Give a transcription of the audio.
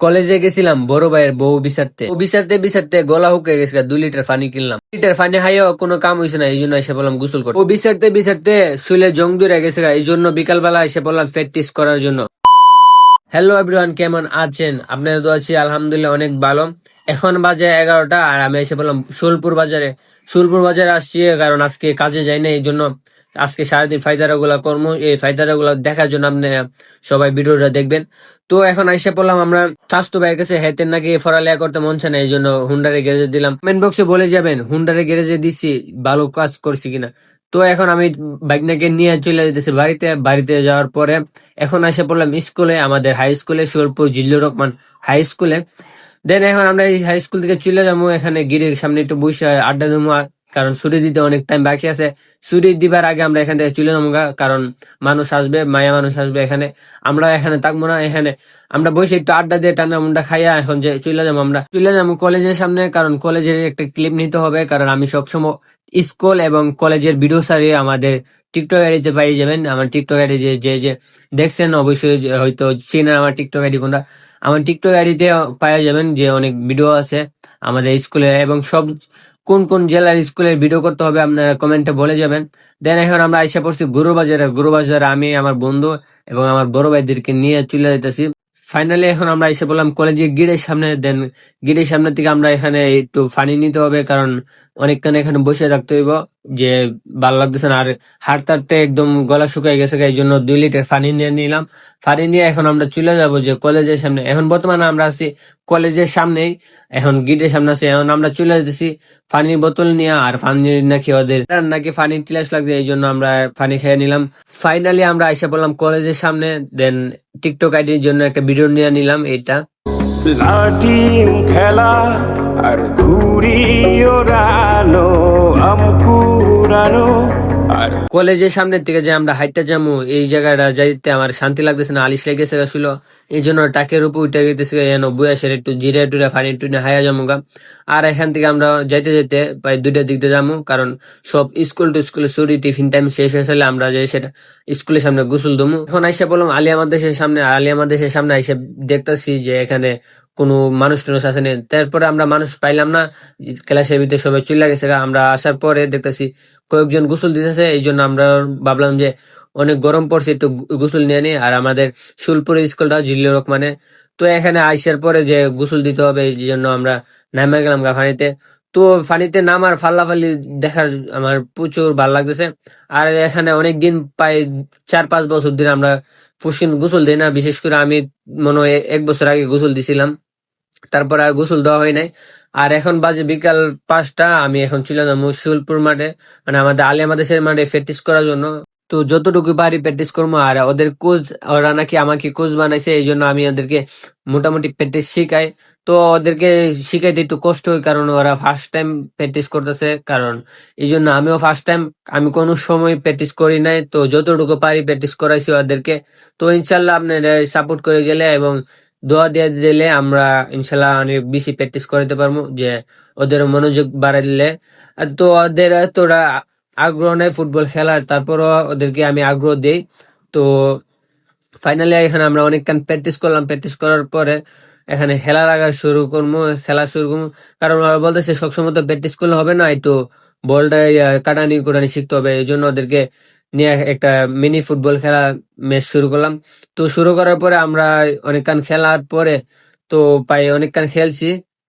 কলেজে গেছিলাম বড় ভাইয়ের বউ বিচারতে, ও বিচারতে বিচারতে গলা হুকে গেছে, 2 লিটার পানি কিনলাম। লিটার পানি খাইও কোনো কাম হয়েছে না, এই জন্য এসে বললাম গোসল করতে। ও বিচারতে বিচারতে শুলে জং ধরে গেছে, এই জন্য বিকালবেলা এসে বললাম প্র্যাকটিস করার জন্য। হ্যালো এভরিওয়ান, কেমন আছেন? আপনাদের তো আছি আলহামদুলিল্লাহ অনেক ভালো। এখন বাজে 11টা আর আমি এসে বললাম সোলপুর বাজারে। সোলপুর বাজারে আসছি কারণ আজকে কাজে যাই না, এই জন্য আজকে সারাদিন ফায়দারা গুলা কর্ম, এই ফায়দারা গুলা দেখার জন্য আপনারা সবাই ভিডিওটা দেখবেন। তো এখন এসে পড়লাম আমরা স্বাস্থ্য ভাইয়ের কাছে, হেতের নাকি ফরালেয়া করতে মন চায় না, এই জন্য হুন্ডারে গ্যারেজে দিলাম। কমেন্ট বক্সে বলে যাবেন হুন্ডারে গ্যারেজে দিছি ভালো কাজ করছি কিনা। তো এখন আমি বাইকনাকে নিয়ে চলে যেতেছি বাড়িতে। বাড়িতে যাওয়ার পরে এখন এসে পড়লাম স্কুলে, আমাদের হাই স্কুলে, সোলপুর জিল্লুর রহমান হাই স্কুলে। দেন এখন আমরা এই হাই স্কুল থেকে চলে যাবো, এখানে গিরির সামনে একটু বসে আড্ডা দেবো, কারণ ছুটি দিতে অনেক টাইম বাকি আছে। ছুটি দিবার আগে আমরা এখান থেকে চলে যাবো, কারণ মানুষ আসবে, মায়া মানুষ আসবে এখানে। আমরা এখানে থাকবো না, এখানে আমরা বসে একটু আড্ডা দিয়ে ঠান্ডা মুন্ডা খাইয়া এখন যে চলে যাবো, আমরা চলে যাবো কলেজের সামনে, কারণ কলেজের একটা ক্লিপ নিতে হবে। কারণ আমি সবসময় স্কুল এবং কলেজের ভিডিও সারিয়ে আমাদের টিকটক আইডিতে পাই যাবেন। আমার টিকটক আইডি যে যে যে দেখছেন অবশ্যই হয়তো চেনেন আমার টিকটক আইডি কোনটা। আমার টিকটক আইডিতে পাওয়া যাবেন যে অনেক ভিডিও আছে আমাদের স্কুলে, এবং সব কোন কোন জেলার স্কুলের ভিডিও করতে হবে আপনারা কমেন্টে বলে যাবেন। দেন এখন আমরা আইসা পড়ছি গুরুবাজারে। গুরুবাজারে আমি, আমার বন্ধু এবং আমার বড় ভাইদেরকে নিয়ে চলে যেতেছি। ফাইনালি এখন আমরা এসে বললাম কলেজের গেটের সামনে। দেন গেটের সামনে থেকে আমরা এখানে একটু পানি নিতে হবে, কারণ অনেকক্ষণ এখানে বসে থাকতে হইব, যে ভালো লাগতেছে না। আর হাঁটতে হাঁটতে একদম গলা শুকিয়ে গেছে, এই জন্য 2 লিটার পানি নিয়ে নিলাম। পানি নিয়ে এখন আমরা চলে যাব যে কলেজের সামনে। এখন বর্তমানে আমরা আছি কলেজের সামনেই, এখন গেটের সামনে আছি। এখন আমরা চলে যেতেছি পানির বোতল নিয়ে, আর পানি নাকি ওদের নাকি পানির টিলাস লাগছে, এই জন্য আমরা পানি খেয়ে নিলাম। ফাইনালি আমরা এসে বললাম কলেজের সামনে। দেন টিকটক আইডির জন্য একটা ভিডিও নিয়ে নিলাম এটা। লাটিম খেলা আর ঘুড়ি ওড়ানো, আম কুড়ানো আর কলেজের সামনের থেকে যে আমরা হাইটটা যাবো, এই জায়গাটা যাইতে আমার শান্তি লাগতেছে না, আলিশ লেগেছে ছিল, এই জন্য টাকের উপর উঠে গেতেছে, বইয়াসের একটু জিরে টুরে ফানি টুনে হাইয়া যাবো গা। আর এখান থেকে আমরা যাইতে যেতে প্রায় 2টার দিক দিয়ে যাবো, কারণ সব স্কুল টু স্কুলে ছুটি, টিফিন টাইম শেষ হয়েছে, আমরা যে সেটা স্কুলের সামনে গোসল দমু। এখন আইসা বললাম আলিয়া মাদ্রাসার সামনে। আলিয়া মাদ্রাসার সামনে আইসা দেখতেছি যে এখানে কোনো মানুষ টানুষ আছে না। তারপরে আমরা মানুষ পাইলাম না, ক্লাসের ভিতরে সবাই চলে গেছে। আমরা আসার পরে দেখতেছি কয়েকজন গোসল দিতেছে, এই জন্য আমরা ভাবলাম যে অনেক গরম পড়ছে, একটু গোসল নিয়ে নি। আর আমাদের শুলপুরের স্কুলটা জিল্লুর রহমানে, তো এখানে আইসার পরে যে গোসল দিতে হবে, এই জন্য আমরা নামে গেলাম পানিতে। তো পানিতে নামার ফাল্লাফাল্লি দেখার আমার প্রচুর ভালো লাগতেছে। আর এখানে অনেকদিন প্রায় 4-5 বছর দিন আমরা পুষ্কিন গোসল দিই না, বিশেষ করে আমি মনে হয় 1 বছর আগে গোসল দিছিলাম, তারপর আর গোসল দেওয়া হয় নাই। আর এখন বাজে বিকাল 5টা, আমি এখন চলে যাবো শুলপুর মাঠে, মানে আমাদের আলিয়া মাদ্রাসার মাঠে প্র্যাকটিস করার জন্য। তো যতটুকু পারি প্র্যাকটিস করবো। আর ওদের কোচ, ওরা নাকি আমাকে কোচ বানাইছে, এই জন্য আমি ওদেরকে মোটামুটি প্র্যাকটিস শিখাই। তো ওদেরকে শিখাইতে একটু কষ্ট হয়, কারণ ওরা ফার্স্ট টাইম প্র্যাকটিস করতেছে, কারণ এই জন্য আমিও ফার্স্ট টাইম, আমি কোনো সময় প্র্যাকটিস করি নাই। তো যতটুকু পারি প্র্যাকটিস করাইছি ওদেরকে। তো ইনশাল্লাহ আপনারা সাপোর্ট করে গেলে এবং দোয়া দিয়ে দিলে আমরা ইনশাল্লাহ অনেক বেশি প্র্যাকটিস করাতে পারবো, যে ওদের মনোযোগ বাড়াই দিলে। আর তো ওদের তোরা আগ্রহ নেই ফুটবল খেলার, তারপরও ওদেরকে আমি আগ্রহ দেই। তো ফাইনালি এখানে আমরা অনেকক্ষণ প্র্যাকটিস করলাম। প্র্যাকটিস করার পরে এখানে খেলা লাগা শুরু করবো, খেলা শুরু করবো, কারণ ওরা বলতেছে সবসময় তো প্র্যাকটিস করলে হবে না, একটু বলটা কাটানি কুটানি শিখতে হবে। এই জন্য ওদেরকে নিয়ে একটা মিনি ফুটবল খেলা ম্যাচ শুরু করলাম। তো শুরু করার পরে আমরা অনেকক্ষণ খেলার পরে তো প্রায় অনেকক্ষণ খেলছি,